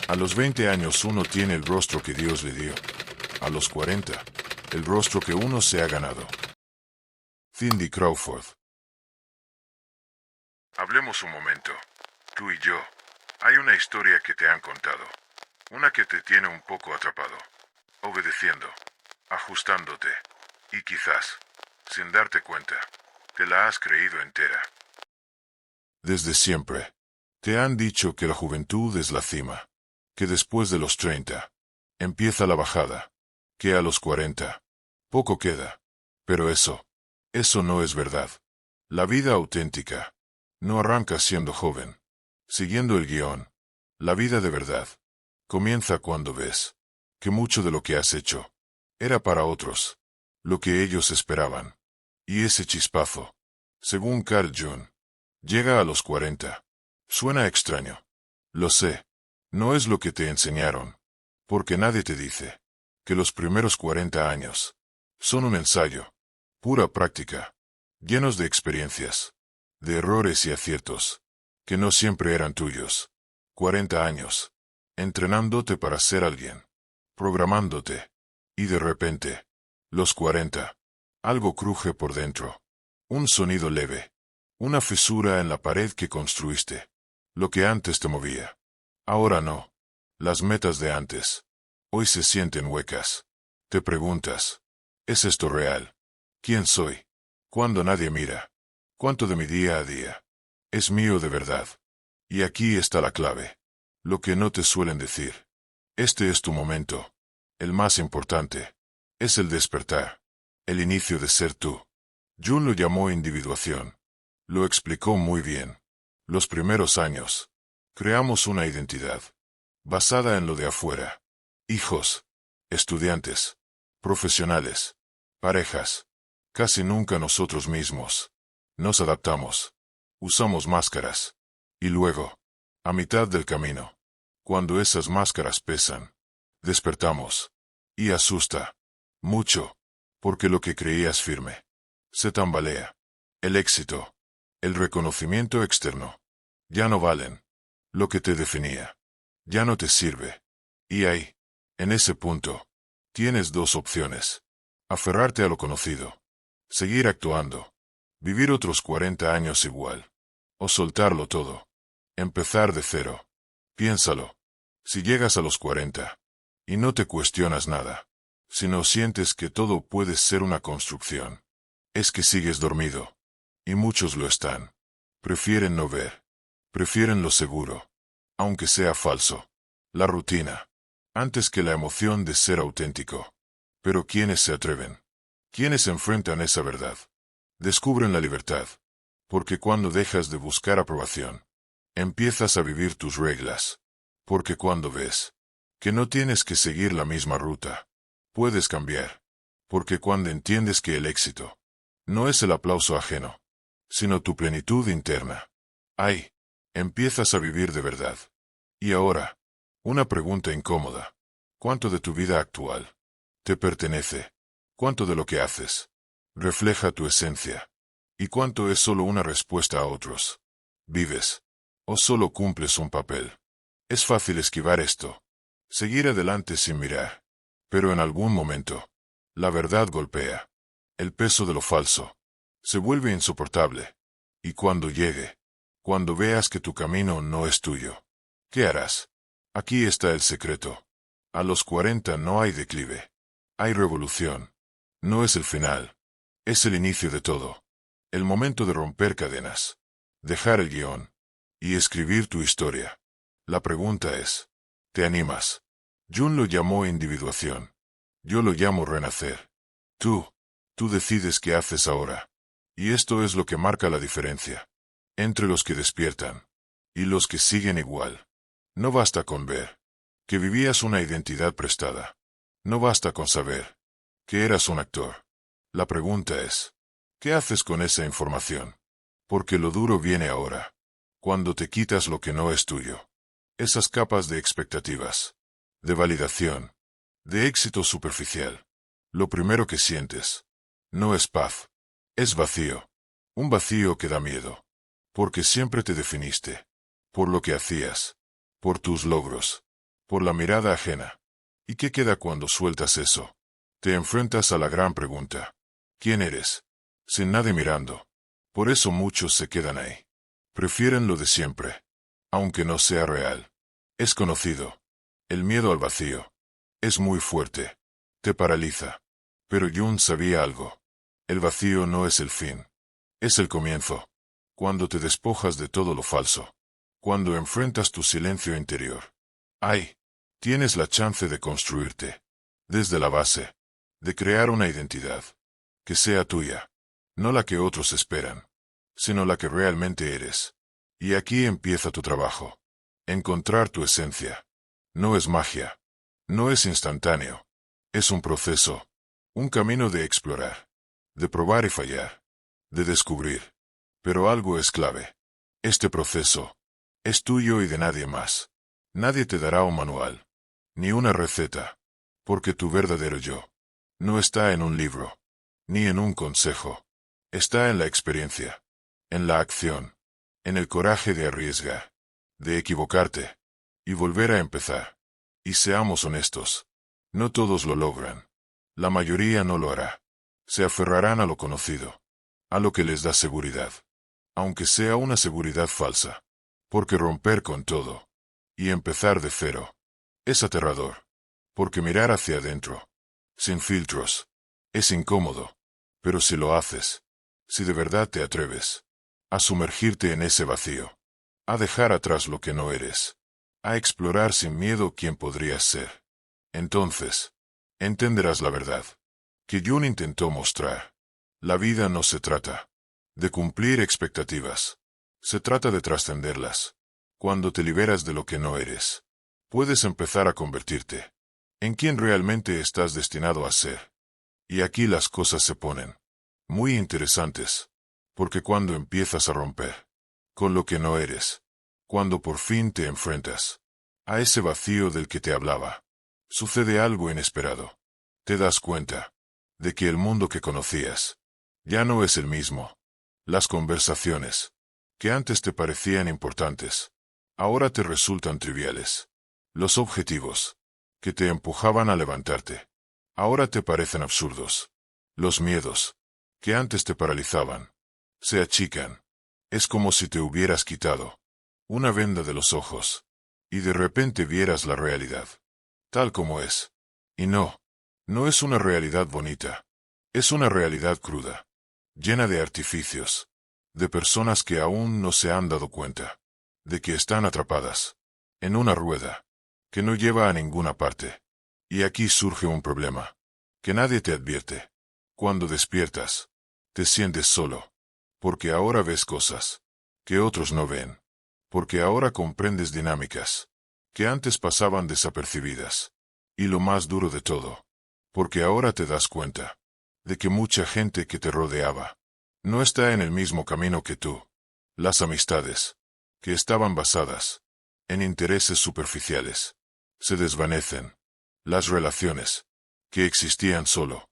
A los 20 años uno tiene el rostro que Dios le dio. A los 40, el rostro que uno se ha ganado. Cindy Crawford. Hablemos un momento, tú y yo. Hay una historia que te han contado. Una que te tiene un poco atrapado. Obedeciendo. Ajustándote. Y quizás, sin darte cuenta, te la has creído entera. Desde siempre, te han dicho que la juventud es la cima. Que después de los 30, empieza la bajada. Que a los 40, poco queda. Pero eso no es verdad. La vida auténtica no arranca siendo joven, siguiendo el guión. La vida de verdad comienza cuando ves que mucho de lo que has hecho era para otros, lo que ellos esperaban. Y ese chispazo, según Carl Jung, llega a los 40. Suena extraño. Lo sé, no es lo que te enseñaron, porque nadie te dice que los primeros 40 años son un ensayo, pura práctica, llenos de experiencias, de errores y aciertos, que no siempre eran tuyos. 40 años, entrenándote para ser alguien, programándote, y de repente, los 40, algo cruje por dentro, un sonido leve, una fisura en la pared que construiste, lo que antes te movía. Ahora no, las metas de antes, hoy se sienten huecas. Te preguntas, ¿es esto real? ¿Quién soy? Cuando nadie mira. ¿Cuánto de mi día a día es mío de verdad? Y aquí está la clave. Lo que no te suelen decir. Este es tu momento. El más importante. Es el despertar. El inicio de ser tú. Jung lo llamó individuación. Lo explicó muy bien. Los primeros años. Creamos una identidad. Basada en lo de afuera. Hijos. Estudiantes. Profesionales. Parejas. Casi nunca nosotros mismos. Nos adaptamos. Usamos máscaras. Y luego, a mitad del camino, cuando esas máscaras pesan, despertamos. Y asusta. Mucho. Porque lo que creías firme se tambalea. El éxito. El reconocimiento externo. Ya no valen. Lo que te definía. Ya no te sirve. Y ahí, en ese punto, tienes dos opciones. Aferrarte a lo conocido. Seguir actuando. Vivir otros 40 años igual. O soltarlo todo. Empezar de cero. Piénsalo. Si llegas a los 40 y no te cuestionas nada, sino sientes que todo puede ser una construcción, es que sigues dormido. Y muchos lo están. Prefieren no ver. Prefieren lo seguro, aunque sea falso. La rutina, antes que la emoción de ser auténtico. Pero ¿quiénes se atreven? ¿Quiénes enfrentan esa verdad? Descubren la libertad. Porque cuando dejas de buscar aprobación, empiezas a vivir tus reglas. Porque cuando ves que no tienes que seguir la misma ruta, puedes cambiar. Porque cuando entiendes que el éxito no es el aplauso ajeno, sino tu plenitud interna, ahí, empiezas a vivir de verdad. Y ahora, una pregunta incómoda. ¿Cuánto de tu vida actual te pertenece? ¿Cuánto de lo que haces refleja tu esencia? ¿Y cuánto es solo una respuesta a otros? ¿Vives o solo cumples un papel? Es fácil esquivar esto. Seguir adelante sin mirar. Pero en algún momento, la verdad golpea. El peso de lo falso se vuelve insoportable. Y cuando llegue, cuando veas que tu camino no es tuyo, ¿qué harás? Aquí está el secreto. A los 40 no hay declive. Hay revolución. No es el final. Es el inicio de todo. El momento de romper cadenas. Dejar el guión. Y escribir tu historia. La pregunta es, ¿te animas? Jung lo llamó individuación. Yo lo llamo renacer. Tú decides qué haces ahora. Y esto es lo que marca la diferencia entre los que despiertan y los que siguen igual. No basta con ver que vivías una identidad prestada. No basta con saber que eras un actor. La pregunta es, ¿qué haces con esa información? Porque lo duro viene ahora, cuando te quitas lo que no es tuyo. Esas capas de expectativas, de validación, de éxito superficial. Lo primero que sientes no es paz, es vacío. Un vacío que da miedo. Porque siempre te definiste por lo que hacías, por tus logros, por la mirada ajena. ¿Y qué queda cuando sueltas eso? Te enfrentas a la gran pregunta. ¿Quién eres? Sin nadie mirando. Por eso muchos se quedan ahí. Prefieren lo de siempre. Aunque no sea real. Es conocido. El miedo al vacío. Es muy fuerte. Te paraliza. Pero Jung sabía algo. El vacío no es el fin. Es el comienzo. Cuando te despojas de todo lo falso. Cuando enfrentas tu silencio interior. Ay, tienes la chance de construirte. Desde la base. De crear una identidad. Que sea tuya. No la que otros esperan. Sino la que realmente eres. Y aquí empieza tu trabajo. Encontrar tu esencia. No es magia. No es instantáneo. Es un proceso. Un camino de explorar. De probar y fallar. De descubrir. Pero algo es clave. Este proceso. Es tuyo y de nadie más. Nadie te dará un manual. Ni una receta. Porque tu verdadero yo. No está en un libro. Ni en un consejo. Está en la experiencia. En la acción. En el coraje de arriesgar. De equivocarte. Y volver a empezar. Y seamos honestos. No todos lo logran. La mayoría no lo hará. Se aferrarán a lo conocido. A lo que les da seguridad. Aunque sea una seguridad falsa. Porque romper con todo. Y empezar de cero. Es aterrador. Porque mirar hacia adentro. Sin filtros. Es incómodo. Pero si lo haces. Si de verdad te atreves. A sumergirte en ese vacío. A dejar atrás lo que no eres. A explorar sin miedo quién podrías ser. Entonces, entenderás la verdad. Que Jung intentó mostrar. La vida no se trata de cumplir expectativas. Se trata de trascenderlas. Cuando te liberas de lo que no eres, puedes empezar a convertirte en quien realmente estás destinado a ser. Y aquí las cosas se ponen muy interesantes. Porque cuando empiezas a romper con lo que no eres, cuando por fin te enfrentas a ese vacío del que te hablaba, sucede algo inesperado. Te das cuenta de que el mundo que conocías ya no es el mismo. Las conversaciones que antes te parecían importantes, ahora te resultan triviales. Los objetivos que te empujaban a levantarte, ahora te parecen absurdos. Los miedos que antes te paralizaban, se achican. Es como si te hubieras quitado una venda de los ojos, y de repente vieras la realidad, tal como es. Y no, no es una realidad bonita. Es una realidad cruda, llena de artificios, de personas que aún no se han dado cuenta de que están atrapadas en una rueda que no lleva a ninguna parte. Y aquí surge un problema, que nadie te advierte. Cuando despiertas, te sientes solo, porque ahora ves cosas que otros no ven, porque ahora comprendes dinámicas que antes pasaban desapercibidas. Y lo más duro de todo, porque ahora te das cuenta de que mucha gente que te rodeaba no está en el mismo camino que tú. Las amistades, que estaban basadas en intereses superficiales, se desvanecen. Las relaciones, que existían solo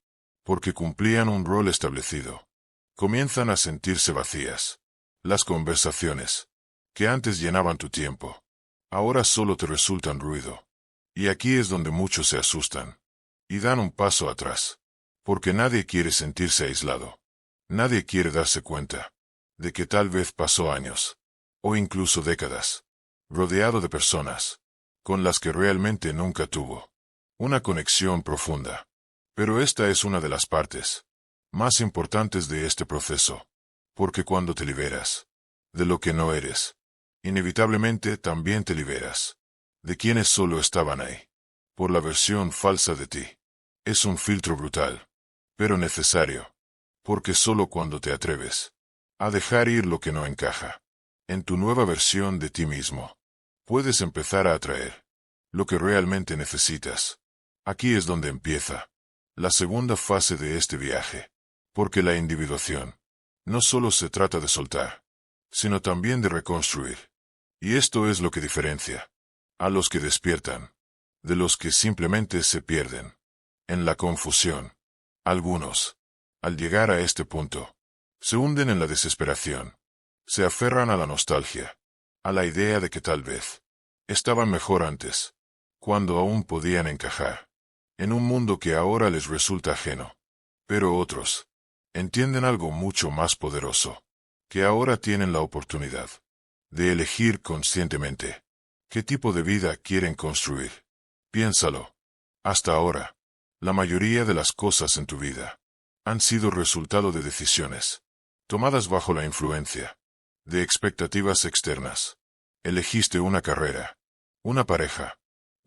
porque cumplían un rol establecido, comienzan a sentirse vacías. Las conversaciones, que antes llenaban tu tiempo, ahora solo te resultan ruido. Y aquí es donde muchos se asustan y dan un paso atrás, porque nadie quiere sentirse aislado. Nadie quiere darse cuenta de que tal vez pasó años, o incluso décadas, rodeado de personas con las que realmente nunca tuvo una conexión profunda. Pero esta es una de las partes más importantes de este proceso, porque cuando te liberas de lo que no eres, inevitablemente también te liberas de quienes solo estaban ahí por la versión falsa de ti. Es un filtro brutal, pero necesario, porque solo cuando te atreves a dejar ir lo que no encaja en tu nueva versión de ti mismo, puedes empezar a atraer lo que realmente necesitas. Aquí es donde empieza la segunda fase de este viaje, porque la individuación no solo se trata de soltar, sino también de reconstruir. Y esto es lo que diferencia a los que despiertan de los que simplemente se pierden en la confusión. Algunos, al llegar a este punto, se hunden en la desesperación, se aferran a la nostalgia, a la idea de que tal vez estaban mejor antes, cuando aún podían encajar en un mundo que ahora les resulta ajeno. Pero otros entienden algo mucho más poderoso, que ahora tienen la oportunidad de elegir conscientemente qué tipo de vida quieren construir. Piénsalo. Hasta ahora, la mayoría de las cosas en tu vida han sido resultado de decisiones tomadas bajo la influencia de expectativas externas. Elegiste una carrera, una pareja,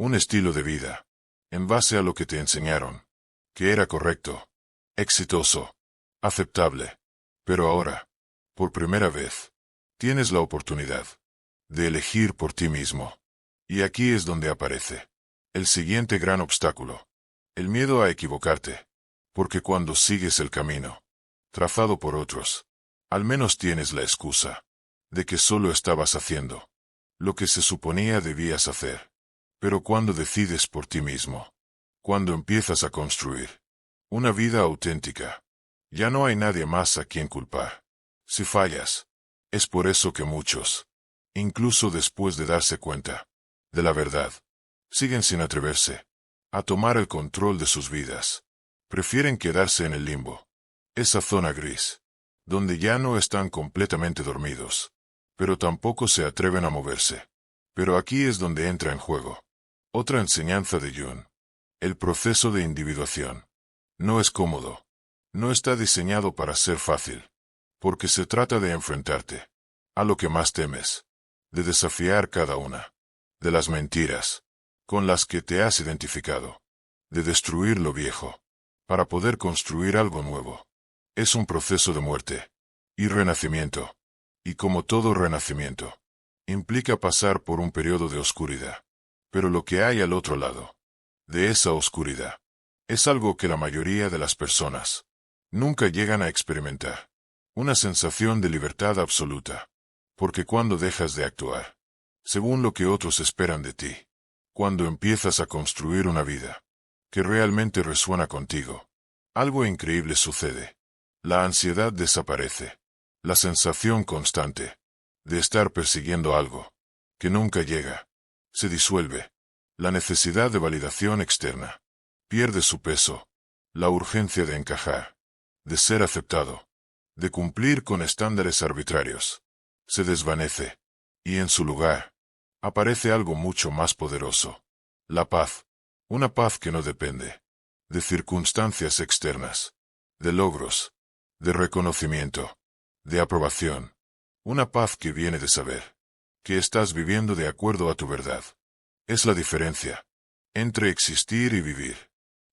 un estilo de vida, en base a lo que te enseñaron, que era correcto, exitoso, aceptable. Pero ahora, por primera vez, tienes la oportunidad de elegir por ti mismo. Y aquí es donde aparece el siguiente gran obstáculo: el miedo a equivocarte. Porque cuando sigues el camino trazado por otros, al menos tienes la excusa de que solo estabas haciendo lo que se suponía debías hacer. Pero cuando decides por ti mismo, cuando empiezas a construir una vida auténtica, ya no hay nadie más a quien culpar. Si fallas, es por eso que muchos, incluso después de darse cuenta de la verdad, siguen sin atreverse a tomar el control de sus vidas. Prefieren quedarse en el limbo, esa zona gris, donde ya no están completamente dormidos, pero tampoco se atreven a moverse. Pero aquí es donde entra en juego otra enseñanza de Jung: el proceso de individuación. No es cómodo, no está diseñado para ser fácil, porque se trata de enfrentarte a lo que más temes, de desafiar cada una de las mentiras con las que te has identificado, de destruir lo viejo para poder construir algo nuevo. Es un proceso de muerte y renacimiento, y como todo renacimiento, implica pasar por un periodo de oscuridad. Pero lo que hay al otro lado de esa oscuridad es algo que la mayoría de las personas nunca llegan a experimentar: una sensación de libertad absoluta. Porque cuando dejas de actuar según lo que otros esperan de ti, cuando empiezas a construir una vida que realmente resuena contigo, algo increíble sucede. La ansiedad desaparece. La sensación constante de estar persiguiendo algo que nunca llega se disuelve. La necesidad de validación externa pierde su peso. La urgencia de encajar, de ser aceptado, de cumplir con estándares arbitrarios, se desvanece. Y en su lugar aparece algo mucho más poderoso: la paz. Una paz que no depende de circunstancias externas, de logros, de reconocimiento, de aprobación. Una paz que viene de saber que estás viviendo de acuerdo a tu verdad. Es la diferencia entre existir y vivir,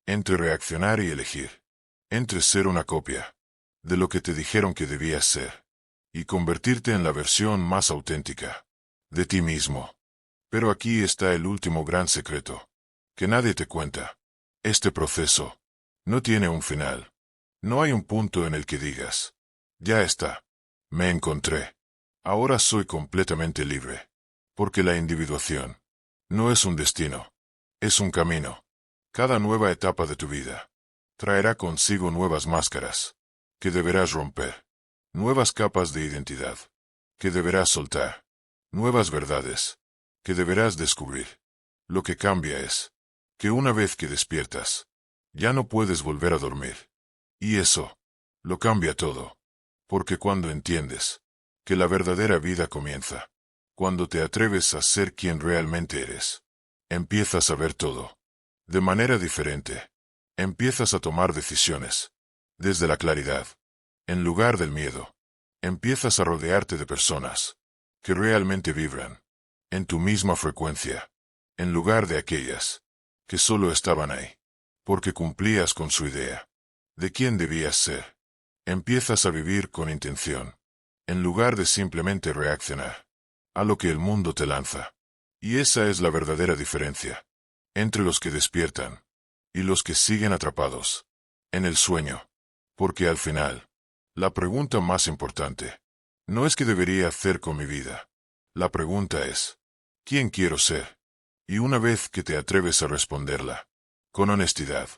entre reaccionar y elegir, entre ser una copia de lo que te dijeron que debías ser y convertirte en la versión más auténtica de ti mismo. Pero aquí está el último gran secreto que nadie te cuenta. Este proceso no tiene un final. No hay un punto en el que digas: ya está, me encontré, ahora soy completamente libre. Porque la individuación no es un destino, es un camino. Cada nueva etapa de tu vida traerá consigo nuevas máscaras que deberás romper, nuevas capas de identidad que deberás soltar, nuevas verdades que deberás descubrir. Lo que cambia es que una vez que despiertas, ya no puedes volver a dormir. Y eso lo cambia todo. Porque cuando entiendes que la verdadera vida comienza cuando te atreves a ser quien realmente eres, empiezas a ver todo de manera diferente. Empiezas a tomar decisiones desde la claridad, en lugar del miedo. Empiezas a rodearte de personas que realmente vibran en tu misma frecuencia, en lugar de aquellas que solo estaban ahí porque cumplías con su idea de quién debías ser. Empiezas a vivir con intención, en lugar de simplemente reaccionar a lo que el mundo te lanza. Y esa es la verdadera diferencia entre los que despiertan y los que siguen atrapados en el sueño. Porque al final, la pregunta más importante no es qué debería hacer con mi vida. La pregunta es: ¿quién quiero ser? Y una vez que te atreves a responderla con honestidad,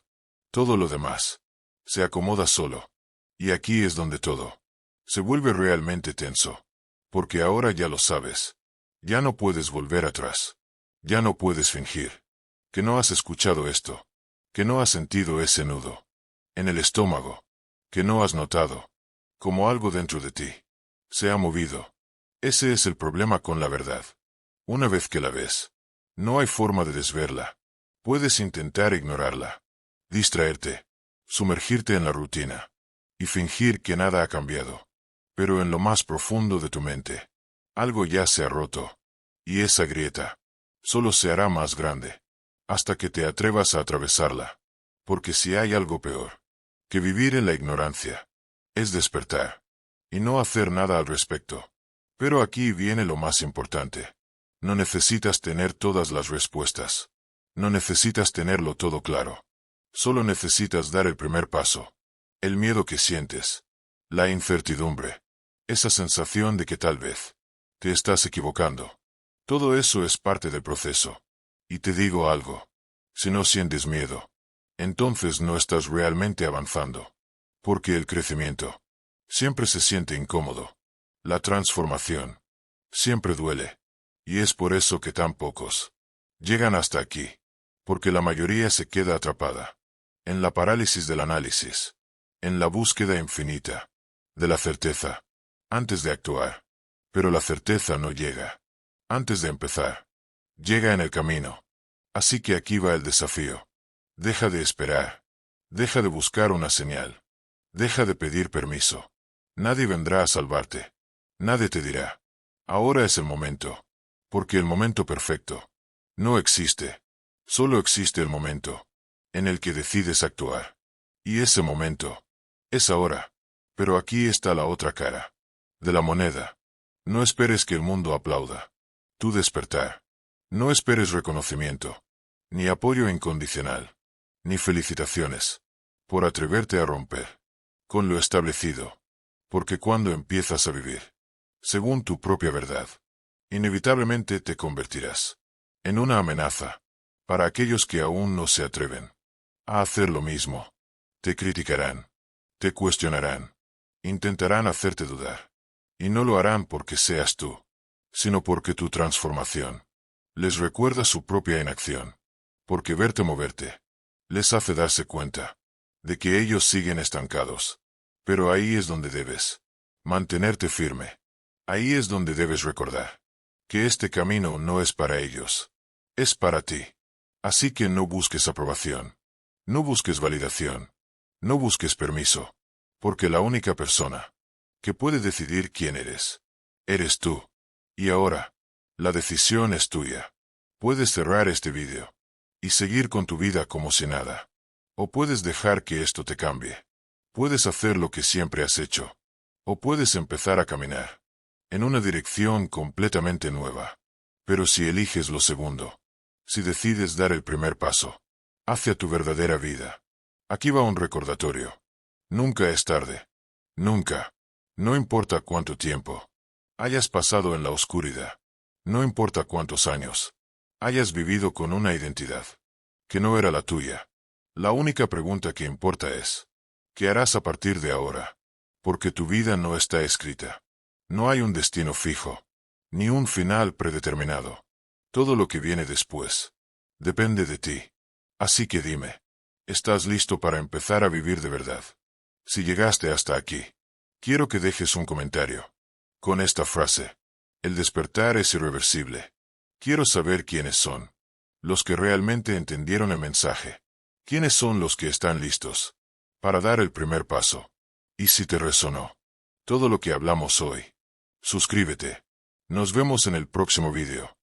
todo lo demás se acomoda solo. Y aquí es donde todo se vuelve realmente tenso. Porque ahora ya lo sabes. Ya no puedes volver atrás. Ya no puedes fingir. que no has escuchado esto, que no has sentido ese nudo en el estómago, que no has notado, como algo dentro de ti se ha movido. Ese es el problema con la verdad. Una vez que la ves, no hay forma de desverla. Puedes intentar ignorarla, distraerte, sumergirte en la rutina y fingir que nada ha cambiado. Pero en lo más profundo de tu mente, algo ya se ha roto, y esa grieta solo se hará más grande hasta que te atrevas a atravesarla. Porque si hay algo peor que vivir en la ignorancia, es despertar y no hacer nada al respecto. Pero aquí viene lo más importante. No necesitas tener todas las respuestas. No necesitas tenerlo todo claro. Solo necesitas dar el primer paso. El miedo que sientes, la incertidumbre, esa sensación de que tal vez te estás equivocando. Todo eso es parte del proceso. Y te digo algo. Si no sientes miedo, entonces no estás realmente avanzando. Porque el crecimiento siempre se siente incómodo. La transformación siempre duele. Y es por eso que tan pocos llegan hasta aquí. Porque la mayoría se queda atrapada en la parálisis del análisis, en la búsqueda infinita de la certeza, antes de actuar. Pero la certeza no llega antes de empezar. Llega en el camino. Así que aquí va el desafío. Deja de esperar. Deja de buscar una señal. Deja de pedir permiso. Nadie vendrá a salvarte. Nadie te dirá: ahora es el momento. Porque el momento perfecto no existe. Solo existe el momento en el que decides actuar. Y ese momento es ahora. Pero aquí está la otra cara de la moneda. No esperes que el mundo aplauda tu despertar. No esperes reconocimiento, ni apoyo incondicional, ni felicitaciones por atreverte a romper con lo establecido. Porque cuando empiezas a vivir según tu propia verdad, inevitablemente te convertirás en una amenaza para aquellos que aún no se atreven a hacer lo mismo. Te criticarán, te cuestionarán, intentarán hacerte dudar, y no lo harán porque seas tú, sino porque tu transformación les recuerda su propia inacción. Porque verte moverte les hace darse cuenta de que ellos siguen estancados. Pero ahí es donde debes mantenerte firme. Ahí es donde debes recordar que este camino no es para ellos, es para ti. Así que no busques aprobación, no busques validación, no busques permiso, porque la única persona que puede decidir quién eres tú. Y ahora, la decisión es tuya. Puedes cerrar este vídeo y seguir con tu vida como si nada. O puedes dejar que esto te cambie. Puedes hacer lo que siempre has hecho. O puedes empezar a caminar en una dirección completamente nueva. Pero si eliges lo segundo, si decides dar el primer paso hacia tu verdadera vida, aquí va un recordatorio. Nunca es tarde. Nunca. No importa cuánto tiempo hayas pasado en la oscuridad. No importa cuántos años hayas vivido con una identidad que no era la tuya. La única pregunta que importa es: ¿qué harás a partir de ahora? Porque tu vida no está escrita. No hay un destino fijo, ni un final predeterminado. Todo lo que viene después depende de ti. Así que dime, ¿estás listo para empezar a vivir de verdad? Si llegaste hasta aquí, quiero que dejes un comentario con esta frase: el despertar es irreversible. Quiero saber quiénes son los que realmente entendieron el mensaje. ¿Quiénes son los que están listos para dar el primer paso? Y si te resonó todo lo que hablamos hoy, suscríbete. Nos vemos en el próximo video.